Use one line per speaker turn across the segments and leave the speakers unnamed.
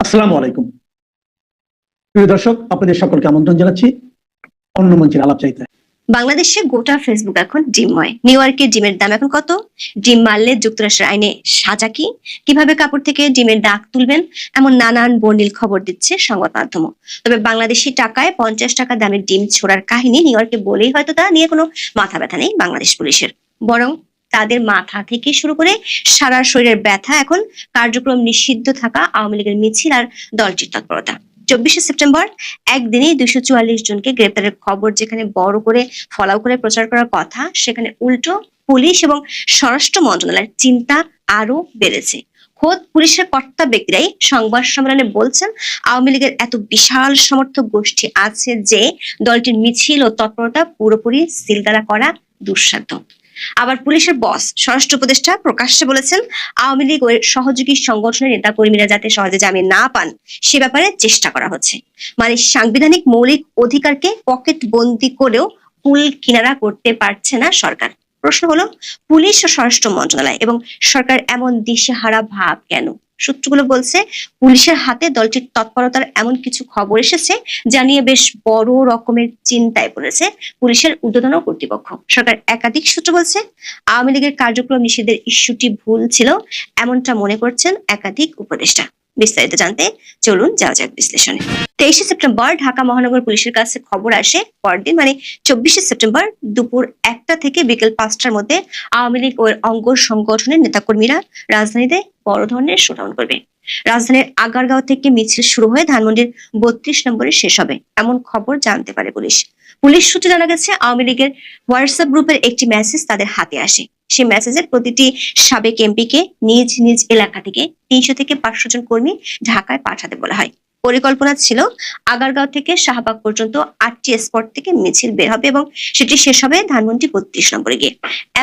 আসসালামু আলাইকুম প্রিয় দর্শক, আপনাদের সকলকে আমন্ত্রণ জানাচ্ছি অন্য মঞ্চের আলাপ চাইতে।
বাংলাদেশে গোটা ফেসবুক এখন ডিমময়। নিউ ইয়র্কের ডিমের দাম এখন কত? ডিম মারলে যুক্তরাষ্ট্রের আইনে সাজা কি? কিভাবে কাপড় থেকে ডিমের দাগ তুলবেন? এমন নানান বর্ণিল খবর দিচ্ছে সংবাদ মাধ্যম। তবে বাংলাদেশি টাকায় 50 টাকা দামের ডিম ছোড়ার কাহিনী নিউ ইয়র্কে বলেই হয়তো তা নিয়ে কোনো মাথা ব্যথা নেই বাংলাদেশ পুলিশের। বরং তাদের মাথা থেকে শুরু করে সারা শরীরের ব্যথা এখন কার্যক্রম নিষিদ্ধ থাকা আওয়ামী লীগের মিছিল আর দলটির তৎপরতা। 24শে সেপ্টেম্বর একদিনেই 244 জনকে গ্রেপ্তারের খবর যেখানে বড় করে ফলাও করে প্রচার করার কথা, সেখানে উল্টো পুলিশ এবং স্বরাষ্ট্র মন্ত্রণালয়ের চিন্তা আরো বেড়েছে। খোদ পুলিশের কর্তা ব্যক্তিরাই সংবাদ সম্মেলনে বলছেন, আওয়ামী লীগের এত বিশাল সমর্থক গোষ্ঠী আছে যে দলটির মিছিল ও তৎপরতা পুরোপুরি সিলগালা করা দুঃসাধ্য। আবার পুলিশের বস স্বরাষ্ট্র উপদেষ্টা প্রকাশ্যে বলেছেন, আওয়ামী লীগ ও সহযোগী সংগঠনের নেতা কর্মীরা যাতে সহজে জামিন না পান সে ব্যাপারে চেষ্টা করা হচ্ছে। মানে সাংবিধানিক মৌলিক অধিকারকে পকেট বন্দি করেও কুল কিনারা করতে পারছে না সরকার। প্রশ্ন হলো, পুলিশ ও স্বরাষ্ট্র মন্ত্রণালয় এবং সরকার এমন দিশেহারা ভাব কেন? সূত্রগুলো বলছে, পুলিশের হাতে দলটির তৎপরতার এমন কিছু খবর এসেছে যা নিয়ে বেশ বড় রকমের চিন্তায় পড়েছে পুলিশের ঊর্ধ্বতন কর্তৃপক্ষ। সরকার একাধিক সূত্র বলছে, আওয়ামী লীগের কার্যক্রম নিষেধের ইস্যুটি ভুল ছিল, এমনটা মনে করছেন একাধিক উপদেষ্টা। বিস্তারিত জানতে চলুন যাওয়া যাক বিশ্লেষণে। 23শে সেপ্টেম্বর ঢাকা মহানগর পুলিশের কাছে খবর আসে পরদিন মানে 24শে সেপ্টেম্বর দুপুর 1টা থেকে বিকেল 5টার মধ্যে আওয়ামী লীগ ও অঙ্গ সংগঠনের নেতাকর্মীরা রাজধানীতে বড় ধরনের শোডাউন করবে। রাজধানীর আগারগাঁও থেকে মিছিল শুরু হয়ে ধানমন্ডির 32 নম্বরে শেষ হবে, এমন খবর জানতে পারে পুলিশ। পুলিশ সূত্রে জানা গেছে, আওয়ামী লীগের হোয়াটসঅ্যাপ গ্রুপের একটি মেসেজ তাদের হাতে আসে। সেই মেসেজের প্রতিটি সাবেক এমপিকে নিজ নিজ এলাকা থেকে 300 থেকে 500 জন কর্মী ঢাকায় পাঠাতে বলা হয়। পরিকল্পনা ছিল আগারগাঁও থেকে শাহবাগ পর্যন্ত 8টি স্পট থেকে মিছিল বের হবে এবং সেটি শেষ হবে ধানমন্ডি 32 নম্বরে গিয়ে।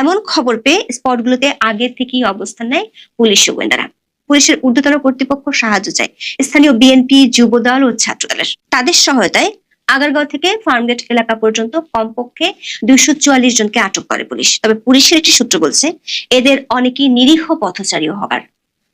এমন খবর পেয়ে স্পটগুলোতে আগে থেকেই অবস্থান নেয় পুলিশ গোয়েন্দারা। পুলিশের ঊর্ধ্বতন কর্তৃপক্ষ সাহায্য চায় স্থানীয় বিএনপি, যুবদল ও ছাত্রদলের। তাদের সহায়তায় আগারগাঁও থেকে ফার্মগেট এলাকা পর্যন্ত কমপক্ষে 244 জনকে আটক করে পুলিশ। তবে পুলিশের একটি সূত্র বলছে, এদের অনেকেই নিরীহ পথচারীও হবার।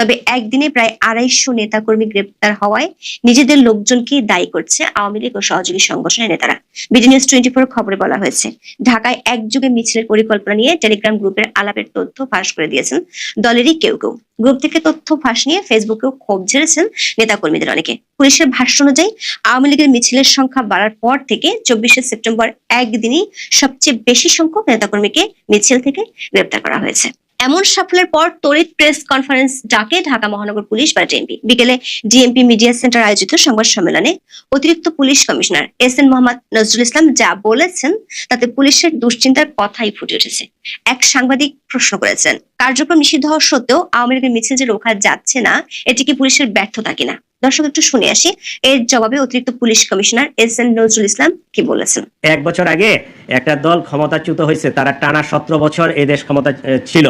তবে একদিনে প্রায় 250 নেতাকর্মী গ্রেপ্তার হওয়ায় নিজেদের লোকজনকে দায়ী করছে আওয়ামী লীগ ও সহযোগী সংগঠনের নেতারা। বিডি নিউজ 24 খবরে বলা হয়েছে, ঢাকায় একযোগে মিছিলের পরিকল্পনা নিয়ে টেলিগ্রাম গ্রুপের আলাপের তথ্য ফাঁস করে দিয়েছেন দলেরই কেউ কেউ। গ্রুপ থেকে তথ্য ফাঁস নিয়ে ফেসবুকেও ক্ষোভ ঝেড়েছেন নেতাকর্মীদের অনেকে। পুলিশের ভাষ্য অনুযায়ী আওয়ামী লীগের মিছিলের সংখ্যা বাড়ার পর থেকে 24শে সেপ্টেম্বর একদিনই সবচেয়ে বেশি সংখ্যক নেতাকর্মীকে মিছিল থেকে গ্রেপ্তার করা হয়েছে। এমন সাফল্যের পর তড়িৎ প্রেস কনফারেন্স ডাকে ঢাকা মহানগর পুলিশ বা ডিএমপি। বিকেলে ডিএমপি মিডিয়া সেন্টার আয়োজিত সংবাদ সম্মেলনে অতিরিক্ত police commissioner S N. Mohammad Nazrul Islam যা বলেছেন তাতে পুলিশের দুশ্চিন্তার কথাই ফুটে উঠেছে। এক সাংবাদিক প্রশ্ন করেছেন, কার্যক্রম নিষিদ্ধ হওয়া সত্ত্বেও আওয়ামী লীগের মিছিল যে রোখা যাচ্ছে না, এটি কি পুলিশের ব্যর্থতা কিনা? দর্শক একটু শুনে আসি এর জবাবে অতিরিক্ত police commissioner S N. Nazrul Islam কি বলেছেন।
1 বছর আগে একটা দল ক্ষমতাচ্যুত হয়েছে, তারা টানা 17 বছর এই দেশ ক্ষমতা ছিল।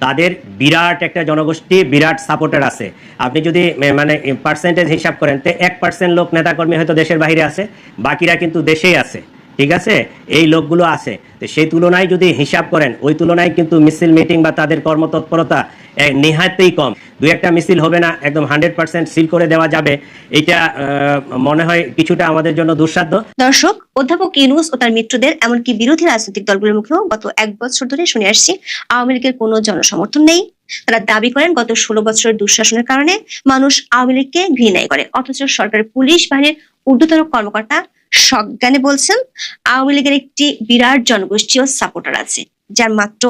তাদের বিরাট একটা জনগোষ্ঠী, বিরাট সাপোর্টার আছে। আপনি যদি মানে পার্সেন্টেজ হিসাব করেন তো 1% লোক নেতাকর্মী হয়তো দেশের বাইরে আছে, বাকিরা কিন্তু দেশেই আছে। ঠিক আছে, এই লোকগুলো আছে। তো সেই তুলনায় যদি হিসাব করেন, ওই তুলনায় কিন্তু মিছিল মিটিং বা তাদের কর্মতৎপরতা নেহাতেই কম। 2-1টা মিছিল হবে না, একদম 100% সিল করে দেওয়া যাবে, এটা মনে হয় কিছুটা আমাদের জন্য দুঃসাধ্য।
দর্শক, অধ্যাপক ইউনূস ও তার মিত্রদের এমনকি বিরোধী রাজনৈতিক দলগুলোর মুখেও গত 1 বছর ধরে শুনে আসছি আওয়ামী লীগের কোনো জনসমর্থন নেই। তারা দাবি করেন গত 16 বছরের দুঃশাসনের কারণে মানুষ আওয়ামী লীগকে ঘৃণাই করে, অথচ সরকারের পুলিশ বাহিনীর ঊর্ধ্বতন কর্মকর্তা সজ্ঞানে বলছেন আওয়ামী লীগের একটি বিরাট জনগোষ্ঠী ও সাপোর্টার আছে, যার মাত্র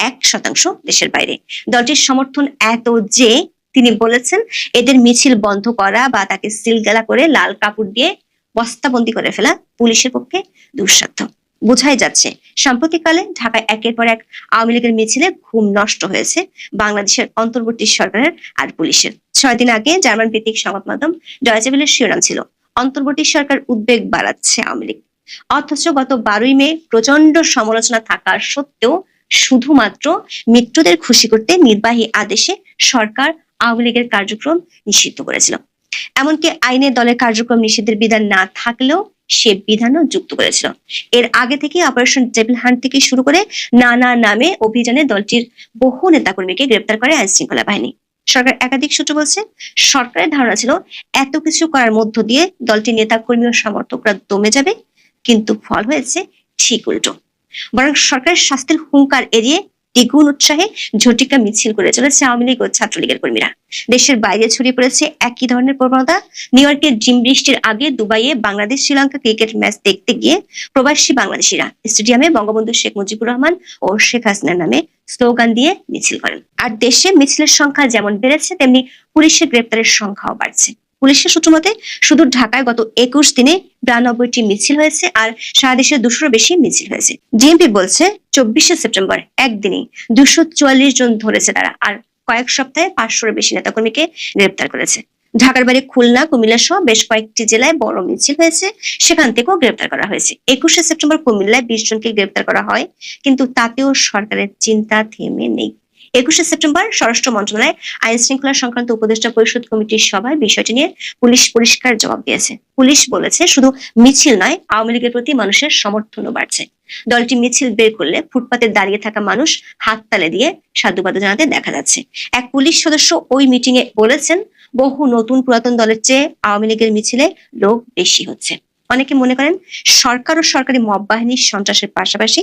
1% দেশের বাইরে। দলটির সমর্থন এত যে তিনি বলেছেন এদের মিছিল বন্ধ করা বা তাকে সিলগালা করে লাল কাপড় দিয়ে বস্তাবন্দি করে ফেলা পুলিশের পক্ষে দুঃসাধ্য। বোঝাই যাচ্ছে সাম্প্রতিককালে ঢাকায় একের পর এক আওয়ামী লীগের মিছিলে ঘুম নষ্ট হয়েছে বাংলাদেশের অন্তর্বর্তী সরকারের আর পুলিশের। 6 দিন আগে জার্মান ভিত্তিক সংবাদ মাধ্যম ডয়েচে ভেলের শিরোনাম ছিল, অন্তর্বর্তী সরকার উদ্বেগ বাড়াচ্ছে আওয়ামী লীগ। অথচ গত 12ই মে প্রচন্ড সমালোচনা থাকা সত্ত্বেও শুধুমাত্র মিত্রদের খুশি করতে নির্বাহী আদেশে সরকার আওয়ামী লীগের কার্যক্রম নিষিদ্ধ করেছিল। এমনকি আইনে দলের কার্যক্রম নিষিদ্ধের বিধান না থাকলেও সে বিধানও যুক্ত করেছিল। এর আগে থেকে অপারেশন ডেভিল হান্ট থেকে শুরু করে নানা নামে অভিযানে দলটির বহু নেতাকর্মীকে গ্রেপ্তার করে আইন শৃঙ্খলা বাহিনী। সরকার একাধিক সূত্র বলছে, সরকারের ধারণা ছিল এত কিছু করার মধ্য দিয়ে দলটির নেতা কর্মী ও সমর্থকরা দমে যাবে, কিন্তু ফল হয়েছে ঠিক উল্টো। বরং সরকারের শাস্তির হুঙ্কার এড়িয়ে দ্বিগুণ উৎসাহে ঝটিকা মিছিল করে চলেছে আওয়ামী লীগ ও ছাত্রলীগের কর্মীরা। দেশের বাইরে ছড়িয়ে পড়েছে একই ধরনের প্রবণতা। নিউ ইয়র্কের জিম বৃষ্টির আগে দুবাইয়ে বাংলাদেশ শ্রীলঙ্কা ক্রিকেট ম্যাচ দেখতে গিয়ে প্রবাসী বাংলাদেশিরা স্টেডিয়ামে বঙ্গবন্ধু শেখ মুজিবুর রহমান ও শেখ হাসিনার নামে স্লোগান দিয়ে মিছিল করেন। আর দেশে মিছিলের সংখ্যা যেমন বেড়েছে, তেমনি পুলিশের গ্রেপ্তারের সংখ্যাও বাড়ছে। পুলিশের সূত্র মতে শুধু ঢাকায় গত 21 দিনে 92টি মিছিল হয়েছে, আর সারা দেশে 200-র বেশি মিছিল হয়েছে। ডিএমপি বলছে 24শে সেপ্টেম্বর একদিনে 244 জন ধরেছে তারা, আর কয়েক সপ্তাহে 500-র বেশি নেতাকর্মীকে গ্রেপ্তার করেছে। ঢাকার বাইরে খুলনা, কুমিল্লা সহ বেশ কয়েকটি জেলায় বড় মিছিল হয়েছে, সেখান থেকেও গ্রেপ্তার করা হয়েছে। 21শে সেপ্টেম্বর কুমিল্লায় 20 জনকে গ্রেপ্তার করা হয়, কিন্তু তাতেও সরকারের চিন্তা থেমে নেই। 21শে সেপ্টেম্বর স্বরাষ্ট্র মন্ত্রণালয়ে আইন শৃঙ্খলা সংক্রান্ত উপদেষ্টা পরিষদ কমিটির সভায় বিষয়টি নিয়ে পুলিশ পরিষ্কার জবাব দিয়েছে। পুলিশ বলেছে, শুধু মিছিল নয়, আওয়ামী লীগের প্রতি মানুষের সমর্থনও বাড়ছে। দলটি মিছিল বের করলে ফুটপাতে দাঁড়িয়ে থাকা মানুষ হাততালি দিয়ে সাধুবাদ জানাতে দেখা যাচ্ছে। এক পুলিশ সদস্য ওই মিটিং এ বলেছেন, বহু নতুন পুরাতন দলের চেয়ে আওয়ামী লীগের মিছিলে লোক বেশি হচ্ছে। অনেকে মনে করেন সরকার ও সরকারি মব বাহিনীর সন্ত্রাসের পাশাপাশি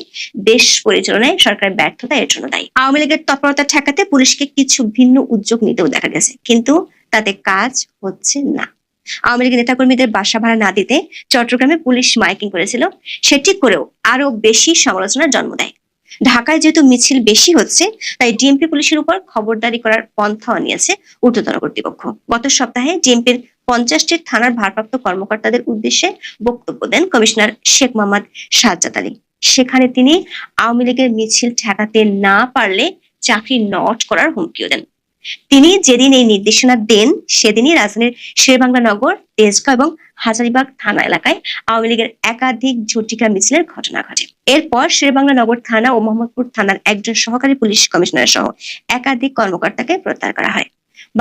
দেশ পরিচালনায় সরকারের ব্যর্থতা এর জন্য দায়ী। আওয়ামী লীগের তৎপরতা ঠেকাতে পুলিশকে কিছু ভিন্ন উদ্যোগ নিতেও দেখা গেছে, কিন্তু তাতে কাজ হচ্ছে না। আওয়ামী লীগের নেতাকর্মীদের বাসা ভাড়া না দিতে চট্টগ্রামে পুলিশ মাইকিং করেছিল, সেটি করেও আরো বেশি সমালোচনার জন্ম দেয়। ঢাকায় যেহেতু মিছিল বেশি হচ্ছে, তাই ডিএমপি পুলিশের উপর খবরদারি করার পন্থাও নিয়েছে ঊর্ধ্বতন কর্তৃপক্ষ। গত সপ্তাহে ডিএমপির 50টি থানার ভারপ্রাপ্ত কর্মকর্তাদের উদ্দেশ্যে বক্তব্য দেন কমিশনার শেখ মোহাম্মদ সাজ্জাদ আলী। সেখানে তিনি আওয়ামী লীগের মিছিল ঠেকাতে না পারলে চাকরি নট করার হুমকিও দেন। তিনি যেদিন এই নির্দেশনা দেন, সেদিনই রাজধানীর শেরেবাংলা নগর, তেজগাঁও এবং হাজারীবাগ থানা এলাকায় আওয়ামী লীগের একাধিক ঝটিকা মিছিলের ঘটনা ঘটে। এরপর শেরেবাংলা নগর থানা ও মোহাম্মদপুর থানার একজন সহকারী পুলিশ কমিশনার সহ একাধিক কর্মকর্তাকে প্রত্যাহার করা হয়।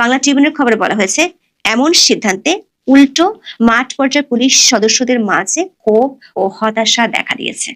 বাংলা ট্রিবিউনের খবরে বলা হয়েছে, এমন সিদ্ধান্তে উল্টো মাঠ পর্যায়ে পুলিশ সদস্যদের মাঝে ক্ষোভ ও হতাশা দেখা দিয়েছে।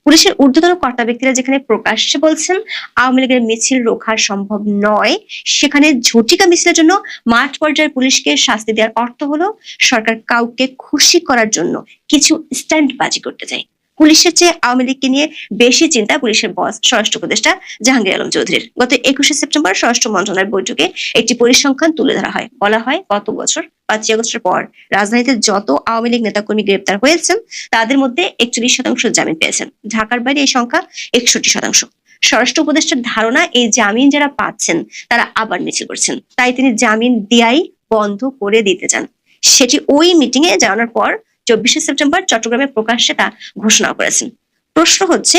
পুলিশের ঊর্ধ্বতন কর্তা ব্যক্তিরা যেখানে প্রকাশ্যে বলছেন আওয়ামী লীগের মিছিল রোখা সম্ভব নয়, সেখানে ঝটিকা মিছিলের জন্য মাঠ পর্যায়ের পুলিশকে শাস্তি দেওয়ার অর্থ হলো সরকার কাউকে খুশি করার জন্য কিছু স্ট্যান্ডবাজি করতে চায়। পুলিশের চেয়ে আওয়ামী লীগকে নিয়ে বেশি চিন্তা পুলিশের বস স্বরাষ্ট্র উপদেষ্টা জাহাঙ্গীর আলম চৌধুরীর। গত 21শে সেপ্টেম্বর স্বরাষ্ট্র মন্ত্রণালয়ের বৈঠকে একটি পরিসংখ্যান তুলে ধরা হয়। বলা হয়, গত বছর 5ই আগস্টের পর রাজধানীতে যত আওয়ামী লীগ নেতাকর্মী গ্রেপ্তার হয়েছেন, তাদের মধ্যে 41% জামিন পেয়েছেন। ঢাকার বাইরে এই সংখ্যা 61%। স্বরাষ্ট্র উপদেষ্টার ধারণা, এই জামিন যারা পাচ্ছেন তারা আবার মিছিল করছেন, তাই তিনি জামিন দেয়াই বন্ধ করে দিতে চান। সেটি ওই মিটিং এ জানানোর পর 24শে সেপ্টেম্বর চট্টগ্রামে প্রকাশ্যে তা ঘোষণা করেছেন। প্রশ্ন হচ্ছে,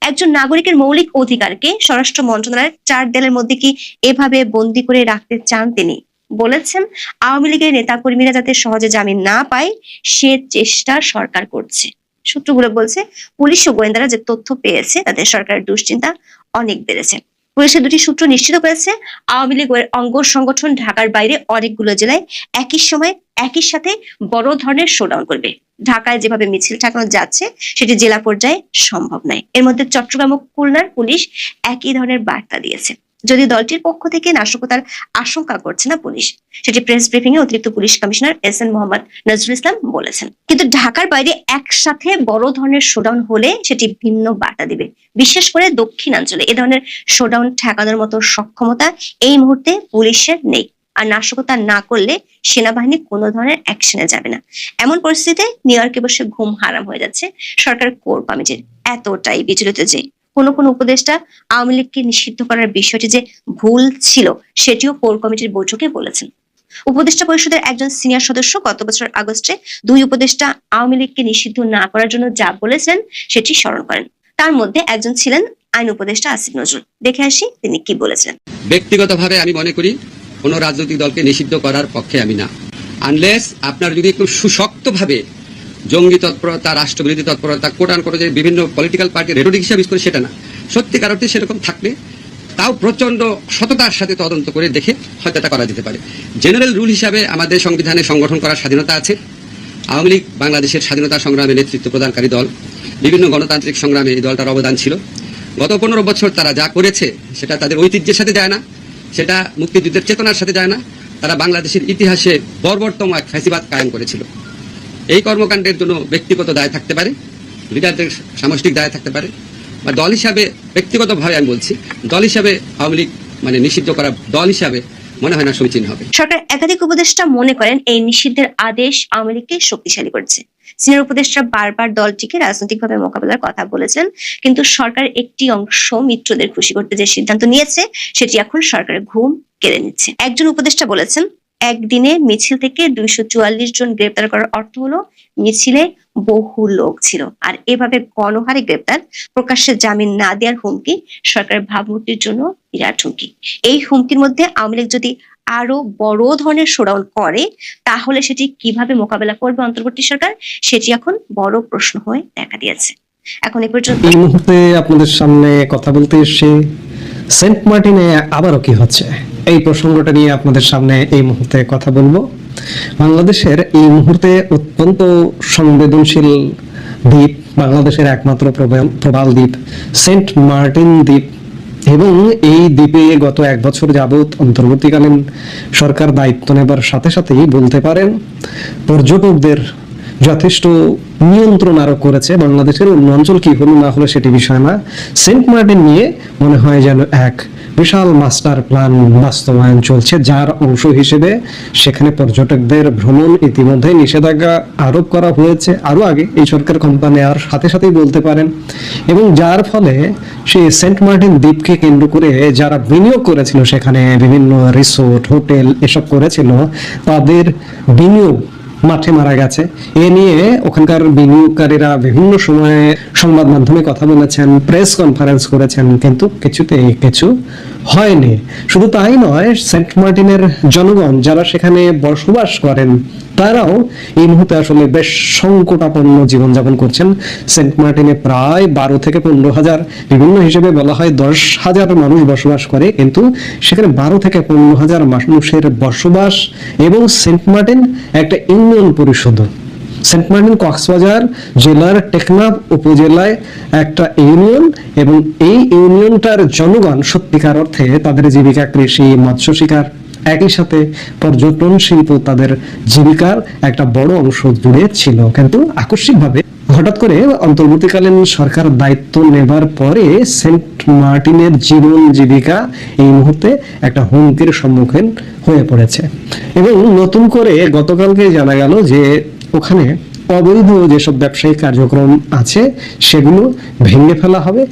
একজন নাগরিকের মৌলিক অধিকারকে স্বরাষ্ট্র মন্ত্রণালয়ের 4 দেয়ালের মধ্যে কি এভাবে বন্দী করে রাখতে চান তিনি? বলেছেন, আওয়ামী লীগের নেতাকর্মীরা যাতে সহজে জামিন না পায় সে চেষ্টা সরকার করছে। সূত্রগুলো বলছে, পুলিশ ও গোয়েন্দারা যে তথ্য পেয়েছে তাতে সরকারের দুশ্চিন্তা অনেক বেড়েছে। পুলিশের দুটি সূত্র নিশ্চিত করেছে, আওয়ামী লীগের অঙ্গ সংগঠন ঢাকার বাইরে অনেকগুলো জেলায় একই সময় একই সাথে বড় ধরনের শোডাউন করবে। ঢাকায় যেভাবে মিছিল ঠেকানো যাচ্ছে সেটি জেলা পর্যায়ে সম্ভব নয়। এর মধ্যে চট্টগ্রাম ও খুলনার পুলিশ একই ধরনের বার্তা দিয়েছে। যদি দলটির পক্ষ থেকে নাশকতার আশঙ্কা করছে না পুলিশ, সেটি প্রেস ব্রিফিং এ অতিরিক্ত police commissioner S N. Mohammad Nazrul Islam বলেছেন। কিন্তু ঢাকার বাইরে একসাথে বড় ধরনের শোডাউন হলে সেটি ভিন্ন বার্তা দিবে। বিশেষ করে দক্ষিণাঞ্চলে এ ধরনের শোডাউন ঠেকানোর মতো সক্ষমতা এই মুহূর্তে পুলিশের নেই। আর নাশকতা না করলে সেনাবাহিনী কোনো ধরনের অ্যাকশনে যাবে না। এমন পরিস্থিতিতে নিউ ইয়র্কে বসে ঘুম হারাম হয়ে যাচ্ছে সরকার কোর কমিটির। এতটাই বিচলিত যে কোন উপদেষ্টা আওয়ামী লীগকে নিষিদ্ধ করার বিষয়টি যে ভুল ছিল সেটিও কোর কমিটির বৈঠকে বলেছেন। উপদেষ্টা পরিষদের একজন সিনিয়র সদস্য গত বছর আগস্টে 2 উপদেষ্টা আওয়ামী লীগকে নিষিদ্ধ না করার জন্য যা বলেছেন সেটি স্মরণ করেন। তার মধ্যে একজন ছিলেন আইন উপদেষ্টা আসিফ নজরুল। দেখে আসি তিনি কি বলেছেন।
ব্যক্তিগতভাবে আমি মনে করি কোনো রাজনৈতিক দলকে নিষিদ্ধ করার পক্ষে আমি না, আনলেস আপনার যদি একটু সুশক্তভাবে জঙ্গি তৎপরতা, রাষ্ট্রবিরোধী তৎপরতা, কোটান করে যে বিভিন্ন পলিটিক্যাল পার্টি রেটোরিক হিসাবে ইউজ করে সেটা না, সত্যিকার অর্থে সেরকম থাকলে তাও প্রচন্ড সততার সাথে তদন্ত করে দেখে হয়তো এটা করা যেতে পারে। জেনারেল রুল হিসাবে আমাদের সংবিধানে সংগঠন করার স্বাধীনতা আছে। আওয়ামী লীগ বাংলাদেশের স্বাধীনতা সংগ্রামে নেতৃত্ব প্রদানকারী দল, বিভিন্ন গণতান্ত্রিক সংগ্রামে এই দলটার অবদান ছিল। গত 15 বছর তারা যা করেছে সেটা তাদের ঐতিহ্যের সাথে যায় না, সেটা মুক্তিযুদ্ধের চেতনার সাথে যায় না। তারা বাংলাদেশের ইতিহাসে বর্বরতম এক ফ্যাসিবাদ কায়েম করেছিল। এই কর্মকাণ্ডের জন্য ব্যক্তিগত দায় থাকতে পারে, লিডারদের সামষ্টিক দায় থাকতে পারে, বা দল হিসাবে ব্যক্তিগতভাবে আমি বলছি, দল হিসাবে আওয়ামী লীগ নিষিদ্ধ করা দল হিসাবে মনে হয় না সমীচীন হবে।
সরকার একাধিক উপদেষ্টা মনে করেন এই নিষিদ্ধের আদেশ আওয়ামী লীগকে শক্তিশালী করেছে। সিনিয়র উপদেষ্টা বারবার দলটিকে রাজনৈতিকভাবে মোকাবেলার কথা বলেছেন, কিন্তু সরকার একটি অংশ মিত্রদের খুশি করতে যে সিদ্ধান্ত নিয়েছে সেটি এখন সরকারের ঘুম কেড়ে নিচ্ছে। একজন উপদেষ্টা বলেছেন, একদিনে মিছিল থেকে 244 জন গ্রেপ্তার করার অর্থ হলো মিছিলে বহু লোক ছিল, আর এভাবে গণহারে গ্রেপ্তার, প্রকাশ্যে জামিন না দেওয়ার হুমকি সরকারের ভাবমূর্তির জন্য বিরাট হুমকি। এই হুমকির মধ্যে আওয়ামী লীগ যদি আরো বড় ধরনের শোডাউন করে তাহলে সেটি কিভাবে মোকাবেলা করবে অন্তর্বর্তী সরকার, সেটি এখন বড় প্রশ্ন হয়ে দেখা দিয়েছে। এখন এ পর্যন্ত।
এই মুহূর্তে আপনাদের সামনে কথা বলতে এসে সেন্ট মার্টিনে আবারও কি হচ্ছে এই প্রসঙ্গটা নিয়ে আপনাদের সামনে এই মুহূর্তে কথা বলবো। বাংলাদেশের এই মুহূর্তে অত্যন্ত সংবেদনশীল দ্বীপ, বাংলাদেশের একমাত্র প্রবাল দ্বীপ সেন্ট মার্টিন দ্বীপ, এবং এই দ্বীপে গত 1 বছর যাবত অন্তর্বর্তীকালীন সরকার দায়িত্ব নেবার সাথে সাথেই বলতে পারেন পর্যটকদের যথেষ্ট নিয়ন্ত্রণ আরোপ করেছে। বাংলাদেশের অন্য অঞ্চল কি হলো না হলো সেটি বিষয় না, সেন্ট মার্টিন নিয়ে মনে হয় যেন এক বিশাল মাস্টার প্ল্যান বাস্তবায়ন চলছে, যার অংশ হিসেবে সেখানে পর্যটকদের ভ্রমণ ইতিমধ্যে নিষেধাজ্ঞা আরোপ করা হয়েছে আরো আগে এই সরকার ক্ষমতা নেওয়ার সাথে সাথেই বলতে পারেন, এবং যার ফলে সেই সেন্ট মার্টিন দ্বীপকে কেন্দ্র করে যারা বিনিয়োগ করেছিল, সেখানে বিভিন্ন রিসোর্ট হোটেল এসব করেছিল, তাদের বিনিয়োগ মাঠে মারা গেছে। এ নিয়ে ওখানকার বিনিয়োগকারীরা বিভিন্ন সময়ে সংবাদ মাধ্যমে কথা বলেছেন, প্রেস কনফারেন্স করেছেন, কিন্তু কিছুতেই কিছু হয়নি। শুধু তাই নয়, সেন্ট মার্টিনের জনগণ যারা সেখানে বসবাস করেন তারাও এই মুহূর্তে আসলে বেশ সংকটাপন্ন জীবনযাপন করছেন। সেন্ট মার্টিনে প্রায় 12 থেকে 15 হাজার, বিভিন্ন হিসেবে বলা হয় 10 হাজার মানুষ বসবাস করে, কিন্তু সেখানে 12 থেকে 15 হাজার মানুষের বসবাস, এবং সেন্ট মার্টিন একটা ইউনিয়ন পরিষদ। সেন্ট মার্টিন কক্সবাজার জেলার টেকনাফ উপজেলায় একটা ইউনিয়ন, এবং এই ইউনিয়নটার জনগণ সত্যিকার অর্থে তাদের জীবিকা কৃষি, মৎস্য শিকার, একই সাথে পর্যটন শিল্প তাদের জীবিকার একটা বড় অংশ জুড়ে ছিল। কিন্তু আকস্মিকভাবে হঠাৎ করে অন্তর্বর্তীকালীন সরকার দায়িত্ব নেবার পরে সেন্ট মার্টিনের জীবন জীবিকা এই মুহূর্তে একটা হুমকির সম্মুখীন হয়ে পড়েছে, এবং নতুন করে গতকালকে জানা গেল যে ওখানে অবৈধ যেসব ব্যবসায়িক কার্যক্রম আছে সেগুলো ভেঙে ফেলা হবে।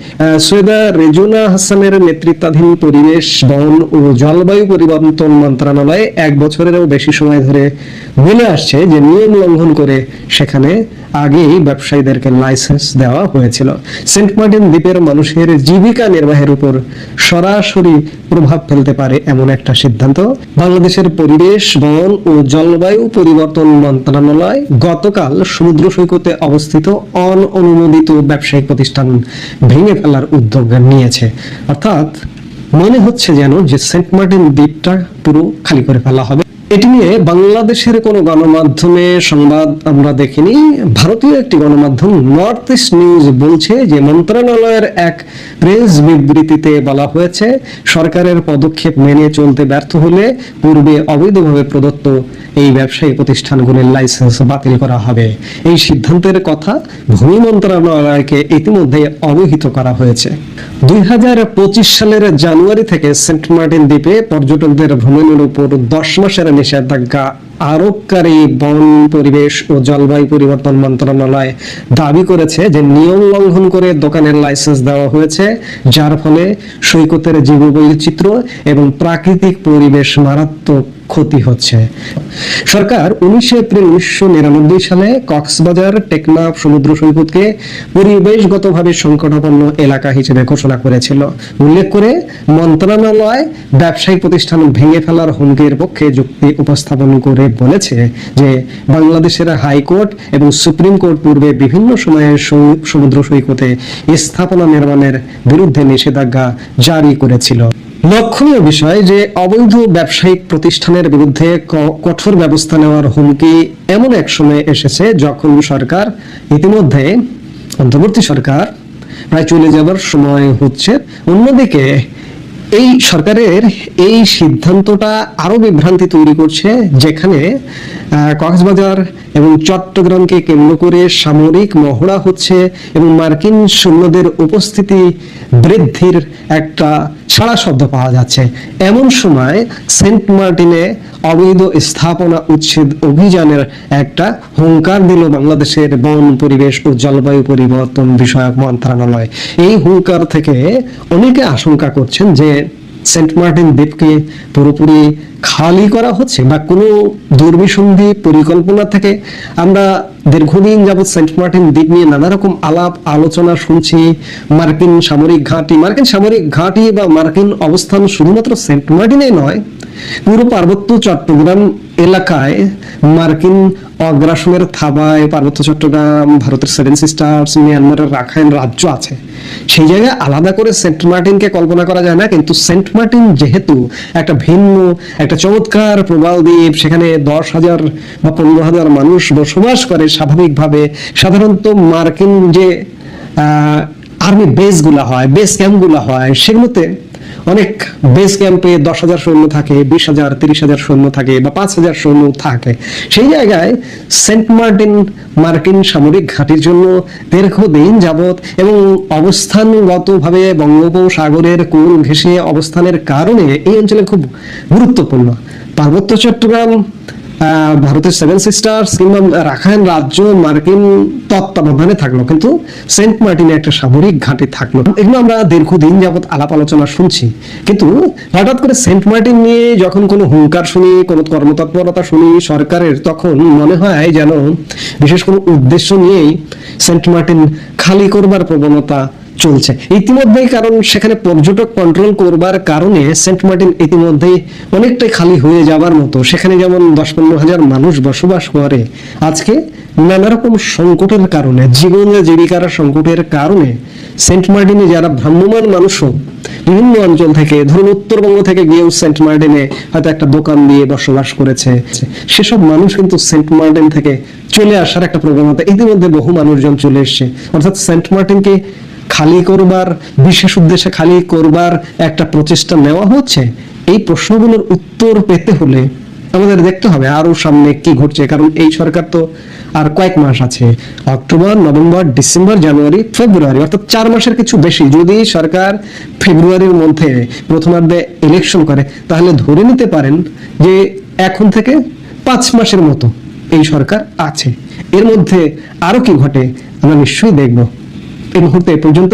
সৈয়দা রেজুনা হাসানের নেতৃত্বাধীন পরিবেশ, বন ও জলবায়ু পরিবর্তন মন্ত্রণালয় 1 বছরেরও বেশি সময় ধরে বলে আসছে যে নিয়ম লঙ্ঘন করে সেখানে আগেই ব্যবসায়ীদেরকে লাইসেন্স দেওয়া হয়েছিল। সেন্ট মার্টিন দ্বীপের মানুষের জীবিকা নির্বাহের উপর সরাসরি প্রভাব ফেলতে পারে এমন একটা সিদ্ধান্ত বাংলাদেশের পরিবেশ, বন ও জলবায়ু পরিবর্তন মন্ত্রণালয় গতকাল সমুদ্র সৈকতে অবস্থিত অননুমোদিত ব্যবসায়িক প্রতিষ্ঠান ভেঙে ফেলার উদ্যোগ নিয়েছে। অর্থাৎ মনে হচ্ছে যেন যে সেন্ট মার্টিন দ্বীপটা পুরো খালি করে ফেলা হবে। এটি নিয়ে বাংলাদেশের কোনো গণমাধ্যমে সংবাদ আমরা দেখিনি। ভারতীয় একটি গণমাধ্যম নর্থ ইস্ট নিউজ বলছে যে মন্ত্রণালয়ের এক প্রেস বিবৃতিতে বলা হয়েছে, সরকারের পদক্ষেপ মেনে চলতে ব্যর্থ হলে পূর্বে অবৈধভাবে প্রদত্ত এই ব্যবসায়ী প্রতিষ্ঠানগুলির লাইসেন্স বাতিল করা হবে। এই সিদ্ধান্তের কথা ভূমি মন্ত্রণালয়কে ইতিমধ্যে অবহিত করা হয়েছে। 2025 সালের জানুয়ারি থেকে সেন্ট মার্টিন দ্বীপে পর্যটকদের ভ্রমণের উপর 10 মাসের নিষেধাজ্ঞা আরোপকারী বন, পরিবেশ ও জলবায়ু পরিবর্তন মন্ত্রণালয় দাবি করেছে যে নিয়ম লঙ্ঘন করে দোকানের লাইসেন্স দেওয়া হয়েছে, যার ফলে সৈকতের জীববৈচিত্র্য এবং প্রাকৃতিক পরিবেশ মারাত্মক ক্ষতি হচ্ছে। সরকার 19 এপ্রিল 1999 সালে কক্সবাজার টেকনাফ সমুদ্র সৈকতকে পরিবেশগতভাবে সংকটাপন্ন এলাকা হিসেবে ঘোষণা করেছিল। উল্লেখ করে মন্ত্রণালয় ব্যবসায়িক প্রতিষ্ঠান ভেঙে ফেলার হুমকির পক্ষে যুক্তি উপস্থাপন করে বলেছে যে বাংলাদেশের হাইকোর্ট এবং সুপ্রিম কোর্ট পূর্বে বিভিন্ন সময়ে সমুদ্র সৈকতে স্থাপনা নির্মাণের বিরুদ্ধে নিষেধাজ্ঞা জারি করেছিল। লক্ষণীয় বিষয় যে অবৈধ ব্যবসায়িক প্রতিষ্ঠানের বিরুদ্ধে কঠোর ব্যবস্থা নেওয়ার হুমকি এমন এক সময় এসেছে যখন সরকার ইতিমধ্যে অন্তর্বর্তী সরকার প্রায় চলে যাবার সময় হচ্ছে। অন্যদিকে এই সরকারের এই সিদ্ধান্তটা আরো বিভ্রান্তি তৈরি করছে, যেখানে কক্সবাজার এবং চট্টগ্রামকে কেন্দ্র করে সামরিক মহড়া হচ্ছে এবং মার্কিন সৈন্যদের উপস্থিতি বৃদ্ধির একটা সাড়া শব্দ পাওয়া যাচ্ছে। এমন সময় সেন্ট মার্টিনে অবৈধ স্থাপনা উচ্ছেদ অভিযানের একটা হুঙ্কার দিল বাংলাদেশের বন, পরিবেশ ও জলবায়ু পরিবর্তন বিষয়ক মন্ত্রণালয়। এই হুঙ্কার থেকে অনেকে আশঙ্কা করছেন যে সেন্ট মার্টিন দ্বীপকে পুরোপুরি খালি করা হচ্ছে বা কোনো দুর্বিসন্ধি পরিকল্পনা থেকে। আমরা দীর্ঘদিন যাবৎ সেন্ট মার্টিন দ্বীপ নিয়ে নানা রকম আলাপ আলোচনা শুনছি। মার্কিন সামরিক ঘাঁটি বা মার্কিন অবস্থান শুধুমাত্র সেন্ট মার্টিনে নয়, পুরো পার্বত্য চট্টগ্রাম এলাকায় মার্কিন অগ্রাসনের থাবায় পার্বত্য চট্টগ্রাম, ভারতের সেভেন সিস্টার্স, মিয়ানমারের রাখাইন রাজ্য আছে। সেই জায়গায় আলাদা করে সেন্ট মার্টিনকে কল্পনা করা যায় না, কিন্তু সেন্ট মার্টিন যেহেতু একটা ভিন্ন, একটা চমৎকার প্রবাল দ্বীপ, সেখানে 10,000 বা 15,000 মানুষ বসবাস করে স্বাভাবিকভাবে। সাধারণত মার্কিন যে আর্মি বেস ক্যাম্পগুলো হয় সেগুলোতে অনেক বেস ক্যাম্পে 10,000 সৈন্য থাকে, 20,000, 30,000 সৈন্য থাকে বা 5,000 সৈন্য থাকে। সেই জায়গায় সেন্ট মার্টিন মার্কিন সামরিক ঘাঁটির জন্য দীর্ঘদিন যাবৎ এবং অবস্থানগতভাবে বঙ্গোপসাগরের কোল ঘেঁষে অবস্থানের কারণে এই অঞ্চলে খুব গুরুত্বপূর্ণ। পার্বত্য চট্টগ্রাম, ভারতের সেভেন সিস্টার্স কিংবা রাখাইন রাজ্য মার্কিন তত্ত্বাবধানে থাকলো, কিন্তু সেন্ট মার্টিনে একটা সামরিক ঘাঁটি থাকলো। এগুলো আমরা দীর্ঘদিন যাবৎ আলাপ আলোচনা শুনছি, কিন্তু হঠাৎ করে সেন্ট মার্টিন নিয়ে যখন কোনো হুঙ্কার শুনি, কোনো কর্মতৎপরতা শুনি সরকারের, তখন মনে হয় যেন বিশেষ কোনো উদ্দেশ্য নিয়েই সেন্ট মার্টিন খালি করবার প্রবণতা চলছে ইতিমধ্যেই। কারণ সেখানে পর্যটক কন্ট্রোল করবার কারণে সেন্ট মার্টিন ইতিমধ্যেই অনেকটাই খালি হয়ে যাবার মতো। সেখানে যেমন 10-15 হাজার মানুষ বসবাস করে, আজকে নানা রকম সংকটের কারণে, জীবন জীবিকার সংকটের কারণে সেন্ট মার্টিনে যারা ভ্রাম্যমান মানুষও বিভিন্ন অঞ্চল থেকে, ধরুন উত্তরবঙ্গ থেকে গিয়েও সেন্ট মার্টিনে হয়তো একটা দোকান দিয়ে বসবাস করেছে, সেসব মানুষ কিন্তু সেন্ট মার্টিন থেকে চলে আসার একটা প্রবণতা ইতিমধ্যে বহু মানুষজন চলে এসছে। অর্থাৎ সেন্ট মার্টিনকে খালি করবার, বিশেষ উদ্দেশ্যে খালি করবার একটা প্রচেষ্টা নেওয়া হচ্ছে। এই প্রশ্নগুলোর উত্তর পেতে হলে আমাদের দেখতে হবে আরো সামনে কি ঘটছে। কারণ এই সরকার তো আর কয়েক মাস আছে, অক্টোবর, নভেম্বর, ডিসেম্বর, জানুয়ারি, ফেব্রুয়ারি, অর্থাৎ 4 মাসের কিছু বেশি। যদি সরকার ফেব্রুয়ারির মধ্যে প্রথমার্ধে ইলেকশন করে, তাহলে ধরে নিতে পারেন যে এখন থেকে 5 মাসের মতো এই সরকার আছে। এর মধ্যে আরো কি ঘটে আমরা নিশ্চয়ই দেখবো। এই মুহূর্তে পর্যন্ত